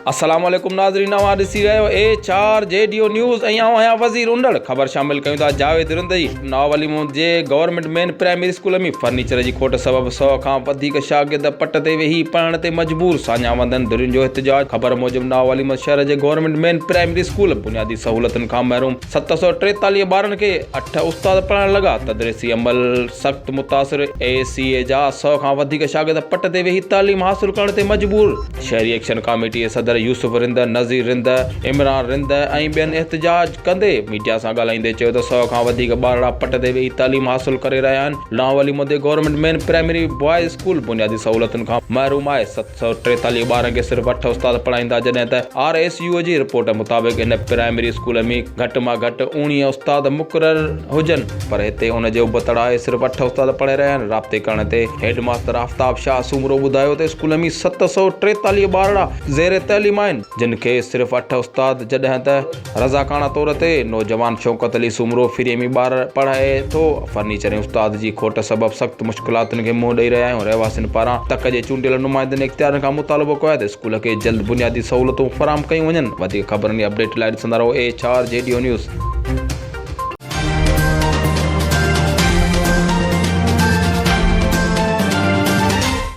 अस्सलाम वालेकुम नाज़रीन, नवां ॾिसी रहियो HRJDO न्यूज़ ऐं आऊं आहियां वज़ीर उंडड़। ख़बर शामिल कयूं था जावेद रिंदई नवावली जे गवर्नमेंट मेन प्राइमरी स्कूल में फर्नीचर जी खोट सबबि 100 खां वधीक शागिर्द पट ते वेही पढ़ण ते मजबूर, साञा वंदनि धुरियुनि जो एहतिजाज। ख़बर मूजिबि नवावली शहर जे गवर्नमेंट मेन प्राइमरी स्कूल बुनियादी सहूलतुनि खां महरूम 743 ॿारनि खे 8 उस्ताद पढ़ण लॻा। तदरीसी अमल सख़्त मुतासिर ACA जा 100 खां वधीक शागिर्द पट ते वेही तालीम हासिल करण ते मजबूर। शहरी एक्शन कमेटी जे सदर यूसुफ रिंद, नज़ीर रिंद, इमरान रिंद ऐं ॿियनि एहतिजाज कंदे मीडिया सां ॻाल्हाईंदे चयो त 100 खां वधीक ॿारड़ा पट ते वेही तालीम हासिल करे रहिया आहिनि। नवावली जे government main primary boys school बुनियादी सहूलतुनि खां महरूम आहे। 743 ॿारनि खे सिर्फ़ 8 उस्ताद पढ़ाईंदा, जॾहिं त RSUO जी रिपोर्ट मुताबिक़ इन प्राइमरी स्कूल में घटि मां घटि 19 उस्ताद मुक़रर हुजनि, पर हिते उन जो बतड़ आहे सिर्फ़ 8 उस्ताद पढ़ाए रहिया आहिनि। राब्ते करण ते हेड मास्टर आफ्ताब शाह सूमरो ॿुधायो त स्कूल में 743 ॿारड़ा ज़ेर तइलीम आहिनि, जिन खे सिर्फ़ 8 उस्ताद, जॾहिं त रज़ाकाना तौर ते नौजवान शौकत अली सूमरो फ्री में ॿार पढ़ाए थो। फर्नीचर ऐं उस्ताद जी खोट सबबि सख़्त मुश्किलातुनि खे मुंहुं ॾेई रहिया आहियूं। रहवासियुनि पारां तक जे चूंडियल नुमाइंदनि इख़्तियारनि खां मुतालबो कयो आहे त स्कूल खे जल्द बुनियादी सहूलतूं फ़राहम कयूं वञनि। वधीक ख़बरनि जी अपडेट लाइ ॾिसंदा रहो HRJDO न्यूज़।